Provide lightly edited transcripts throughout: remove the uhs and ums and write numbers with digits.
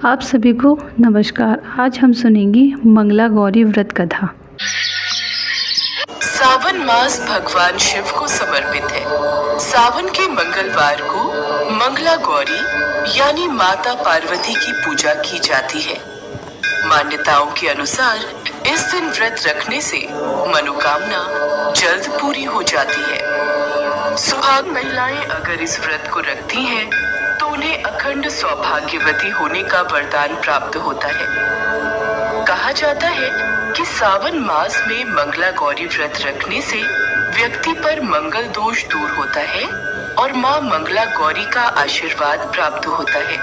आप सभी को नमस्कार। आज हम सुनेंगे मंगला गौरी व्रत कथा। सावन मास भगवान शिव को समर्पित है। सावन के मंगलवार को मंगला गौरी यानी माता पार्वती की पूजा की जाती है। मान्यताओं के अनुसार इस दिन व्रत रखने से मनोकामना जल्द पूरी हो जाती है। सुहाग महिलाएं अगर इस व्रत को रखती हैं, तो उन्हें अखंड सौभाग्यवती होने का वरदान प्राप्त होता है। कहा जाता है कि सावन मास में मंगला गौरी व्रत रखने से व्यक्ति पर मंगल दोष दूर होता है और मां मंगला गौरी का आशीर्वाद प्राप्त होता है।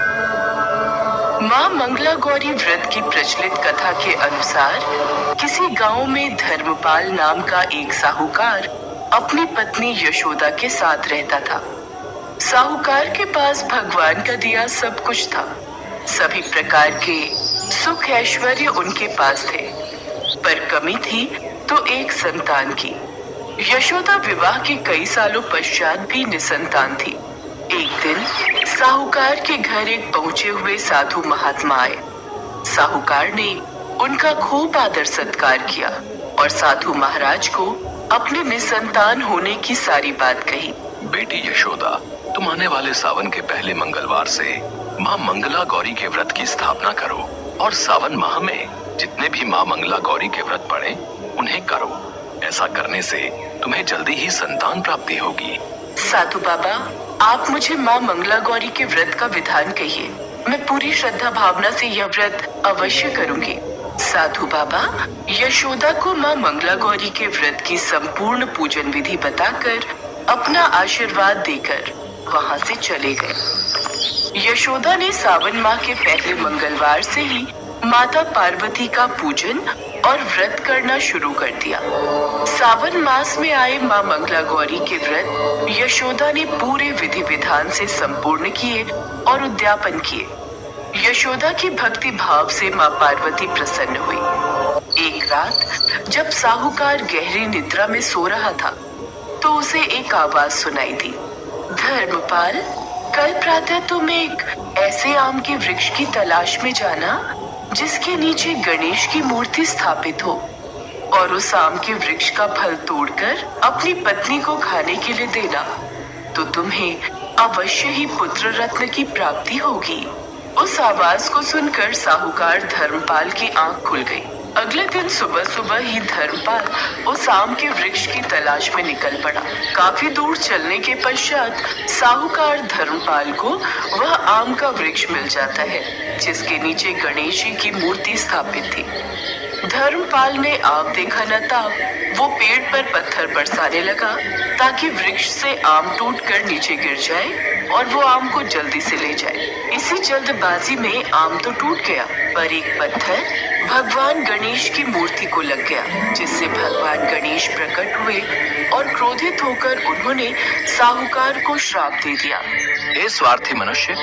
मां मंगला गौरी व्रत की प्रचलित कथा के अनुसार किसी गांव में धर्मपाल नाम का एक साहूकार अपनी पत्नी यशोदा के साथ रहता था। साहूकार के पास भगवान का दिया सब कुछ था। सभी प्रकार के सुख ऐश्वर्य उनके पास थे, पर कमी थी तो एक संतान की। यशोदा विवाह के कई सालों पश्चात भी निसंतान थी। एक दिन साहूकार के घर एक पहुंचे हुए साधु महात्मा आए। साहूकार ने उनका खूब आदर सत्कार किया और साधु महाराज को अपने निसंतान होने की सारी बात कही। बेटी यशोदा, तुम आने वाले सावन के पहले मंगलवार से माँ मंगला गौरी के व्रत की स्थापना करो और सावन माह में जितने भी माँ मंगला गौरी के व्रत पड़े उन्हें करो। ऐसा करने से तुम्हें जल्दी ही संतान प्राप्ति होगी। साधु बाबा, आप मुझे माँ मंगला गौरी के व्रत का विधान कहिए। मैं पूरी श्रद्धा भावना से यह व्रत अवश्य करूंगी। साधु बाबा यशोदा को माँ मंगला गौरी के व्रत की संपूर्ण पूजन विधि बताकर अपना आशीर्वाद देकर वहां से चले गए। यशोदा ने सावन माह के पहले मंगलवार से ही माता पार्वती का पूजन और व्रत करना शुरू कर दिया। सावन मास में आए मां मंगला गौरी के व्रत यशोदा ने पूरे विधि विधान से संपूर्ण किए और उद्यापन किए। यशोदा की भक्ति भाव से मां पार्वती प्रसन्न हुई। एक रात जब साहूकार गहरी निद्रा में सो रहा था, तो उसे एक आवाज सुनाई दी। धर्मपाल, कल प्रातः तुम एक ऐसे आम के वृक्ष की तलाश में जाना जिसके नीचे गणेश की मूर्ति स्थापित हो, और उस आम के वृक्ष का फल तोड़कर अपनी पत्नी को खाने के लिए देना, तो तुम्हें अवश्य ही पुत्र रत्न की प्राप्ति होगी। उस आवाज को सुनकर साहूकार धर्मपाल की आंख खुल गई। अगले दिन सुबह सुबह ही धर्मपाल उस आम के वृक्ष की तलाश में निकल पड़ा। काफी दूर चलने के पश्चात साहूकार धर्मपाल को वह आम का वृक्ष मिल जाता है जिसके नीचे गणेश जी की मूर्ति स्थापित थी। धर्मपाल ने आम देखा न था, वो पेड़ पर पत्थर बरसाने लगा ताकि वृक्ष से आम टूटकर नीचे गिर जाए और वो आम को जल्दी से ले जाए। इसी जल्दबाजी में आम तो टूट गया, पर एक पत्थर भगवान गणेश की मूर्ति को लग गया, जिससे भगवान गणेश प्रकट हुए और क्रोधित होकर उन्होंने साहूकार को श्राप दे दिया। हे स्वार्थी मनुष्य,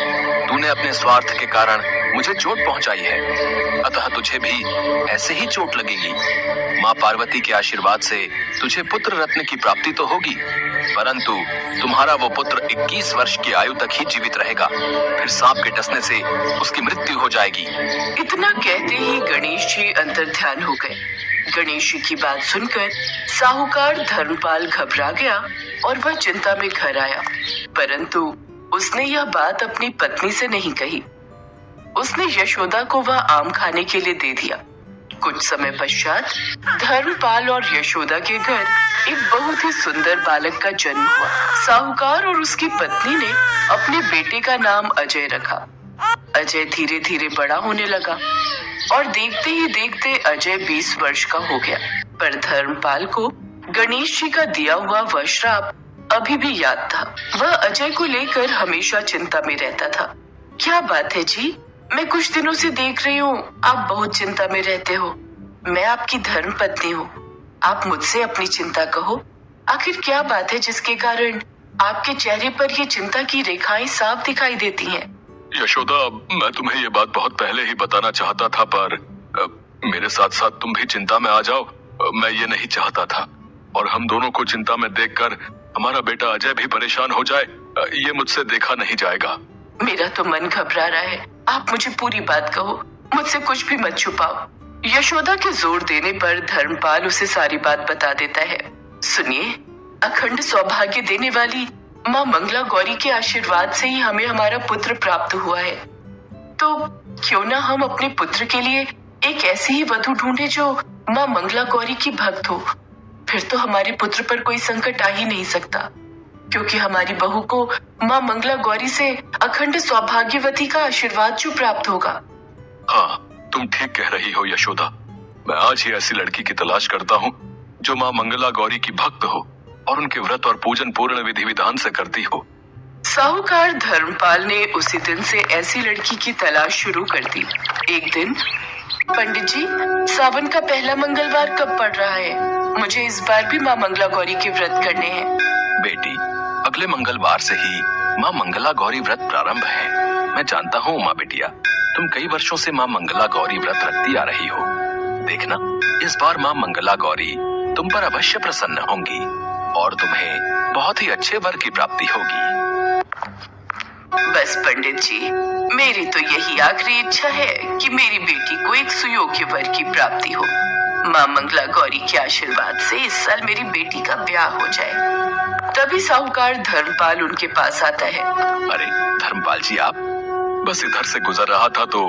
तूने अपने स्वार्थ के कारण मुझे चोट पहुंचाई है, अतः तुझे भी ऐसे ही चोट लगेगी। माँ पार्वती के आशीर्वाद से तुझे पुत्र रत्न की प्राप्ति तो होगी, परंतु तुम्हारा वो पुत्र 21 वर्ष की आयु तक ही जीवित रहेगा। फिर सांप के डसने से उसकी मृत्यु हो जाएगी। इतना कहते ही गणेश जी अंतर्ध्यान हो गए। गणेश जी की बात सुनकर साहूकार धर्मपाल घबरा गया और वह चिंता में घर आया, परंतु उसने यह बात अपनी पत्नी से नहीं कही। उसने यशोदा को वह आम खाने के लिए दे दिया। कुछ समय पश्चात धर्मपाल और यशोदा के घर एक बहुत ही सुंदर बालक का जन्म हुआ। साहूकार और उसकी पत्नी ने अपने बेटे का नाम अजय रखा। अजय धीरे धीरे बड़ा होने लगा और देखते ही देखते अजय 20 वर्ष का हो गया। पर धर्मपाल को गणेश जी का दिया हुआ वह श्राप अभी भी याद था। वह अजय को लेकर हमेशा चिंता में रहता था। क्या बात है जी, मैं कुछ दिनों से देख रही हूँ आप बहुत चिंता में रहते हो। मैं आपकी धर्म पत्नी हूँ, आप मुझसे अपनी चिंता कहो। आखिर क्या बात है जिसके कारण आपके चेहरे पर ये चिंता की रेखाएं साफ दिखाई देती हैं? यशोदा, मैं तुम्हें ये बात बहुत पहले ही बताना चाहता था, पर मेरे साथ साथ तुम भी चिंता में आ जाओ, मैं ये नहीं चाहता था। और हम दोनों को चिंता में देखकर हमारा बेटा अजय भी परेशान हो जाए, ये मुझसे देखा नहीं जाएगा। मेरा तो मन घबरा रहा है। आप मुझे पूरी बात कहो, मुझसे कुछ भी मत छुपाओ। यशोदा के जोर देने पर धर्मपाल उसे सारी बात बता देता है। सुनिए, अखंड सौभाग्य देने वाली माँ मंगला गौरी के आशीर्वाद से ही हमें हमारा पुत्र प्राप्त हुआ है। तो क्यों ना हम अपने पुत्र के लिए एक ऐसी ही वधू ढूंढे जो माँ मंगला गौरी की भक्त हो। फिर तो हमारे पुत्र पर कोई संकट आ ही नहीं सकता, क्योंकि हमारी बहू को माँ मंगला गौरी से अखंड सौभाग्यवती का आशीर्वाद जो प्राप्त होगा। हाँ, तुम ठीक कह रही हो यशोदा। मैं आज ही ऐसी लड़की की तलाश करता हूँ जो माँ मंगला गौरी की भक्त हो और उनके व्रत और पूजन पूर्ण विधि विधान से करती हो। साहूकार धर्मपाल ने उसी दिन से ऐसी लड़की की तलाश शुरू कर दी। एक दिन, पंडित जी, सावन का पहला मंगलवार कब पड़ रहा है? मुझे इस बार भी माँ मंगला गौरी के व्रत करने हैं। बेटी, अगले मंगलवार से ही माँ मंगला गौरी व्रत प्रारंभ है। मैं जानता हूँ उमा बिटिया, तुम कई वर्षों से माँ मंगला गौरी व्रत रखती आ रही हो। देखना, इस बार माँ मंगला गौरी तुम पर अवश्य प्रसन्न होंगी और तुम्हें बहुत ही अच्छे वर की प्राप्ति होगी। बस पंडित जी, मेरी तो यही आखिरी इच्छा है कि मेरी बेटी को एक सुयोग्य वर की प्राप्ति हो। माँ मंगला गौरी के आशीर्वाद से इस साल मेरी बेटी का ब्याह हो जाए। तभी साहूकार धर्मपाल उनके पास आता है। अरे धर्मपाल जी, आप? बस इधर से गुजर रहा था तो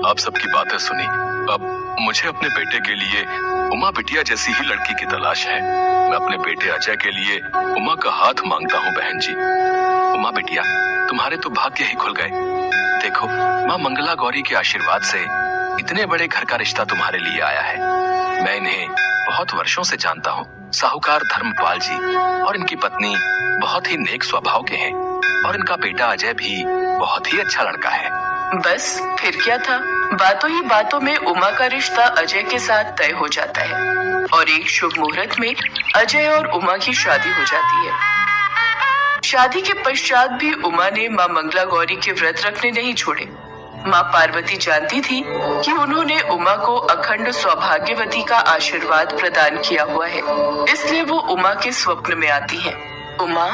आप सबकी बातें सुनी। अब मुझे अपने बेटे के लिए उमा बिटिया जैसी ही लड़की की तलाश है। मैं अपने बेटे अजय के लिए उमा का हाथ मांगता हूँ बहन जी। उमा बिटिया, तुम्हारे तो भाग्य ही खुल गए। देखो, माँ मंगला गौरी के आशीर्वाद से इतने बड़े घर का रिश्ता तुम्हारे लिए आया है। मैं इन्हें बहुत वर्षों से जानता हूँ। साहूकार धर्मपाल जी और इनकी पत्नी बहुत ही नेक स्वभाव के हैं और इनका बेटा अजय भी बहुत ही अच्छा लड़का है। बस फिर क्या था, बातों ही बातों में उमा का रिश्ता अजय के साथ तय हो जाता है और एक शुभ मुहूर्त में अजय और उमा की शादी हो जाती है। शादी के पश्चात भी उमा ने माँ मंगला गौरी के व्रत रखने नहीं छोड़े। माँ पार्वती जानती थी कि उन्होंने उमा को अखंड सौभाग्यवती का आशीर्वाद प्रदान किया हुआ है, इसलिए वो उमा के स्वप्न में आती है। उमा,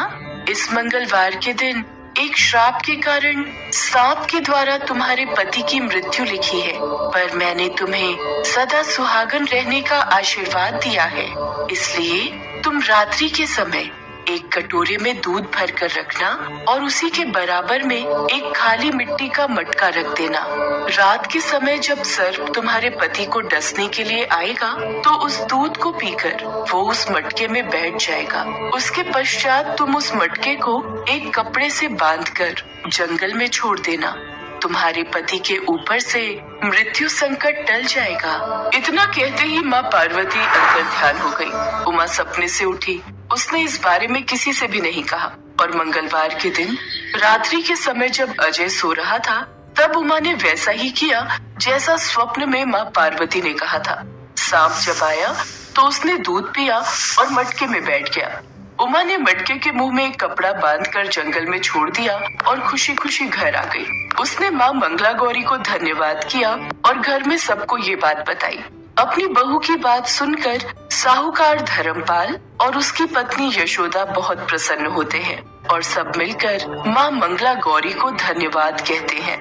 इस मंगलवार के दिन एक श्राप के कारण सांप के द्वारा तुम्हारे पति की मृत्यु लिखी है, पर मैंने तुम्हें सदा सुहागन रहने का आशीर्वाद दिया है। इसलिए तुम रात्रि के समय एक कटोरे में दूध भर कर रखना और उसी के बराबर में एक खाली मिट्टी का मटका रख देना। रात के समय जब सर्प तुम्हारे पति को डसने के लिए आएगा तो उस दूध को पीकर वो उस मटके में बैठ जाएगा। उसके पश्चात तुम उस मटके को एक कपड़े से बांधकर जंगल में छोड़ देना। तुम्हारे पति के ऊपर से मृत्यु संकट टल जाएगा। इतना कहते ही माँ पार्वती अंतर ध्यान हो गई। उमा सपने से उठी। उसने इस बारे में किसी से भी नहीं कहा और मंगलवार के दिन रात्रि के समय जब अजय सो रहा था तब उमा ने वैसा ही किया जैसा स्वप्न में माँ पार्वती ने कहा था। सांप जब आया तो उसने दूध पिया और मटके में बैठ गया। उमा ने मटके के मुंह में एक कपड़ा बांधकर जंगल में छोड़ दिया और खुशी खुशी घर आ गई। उसने माँ मंगला गौरी को धन्यवाद किया और घर में सबको ये बात बताई। अपनी बहू की बात सुनकर साहूकार धर्मपाल और उसकी पत्नी यशोदा बहुत प्रसन्न होते हैं और सब मिलकर माँ मंगला गौरी को धन्यवाद कहते हैं।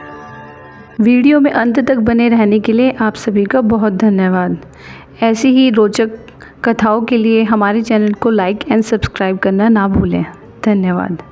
वीडियो में अंत तक बने रहने के लिए आप सभी का बहुत धन्यवाद। ऐसी ही रोचक कथाओं के लिए हमारे चैनल को लाइक एंड सब्सक्राइब करना ना भूलें। धन्यवाद।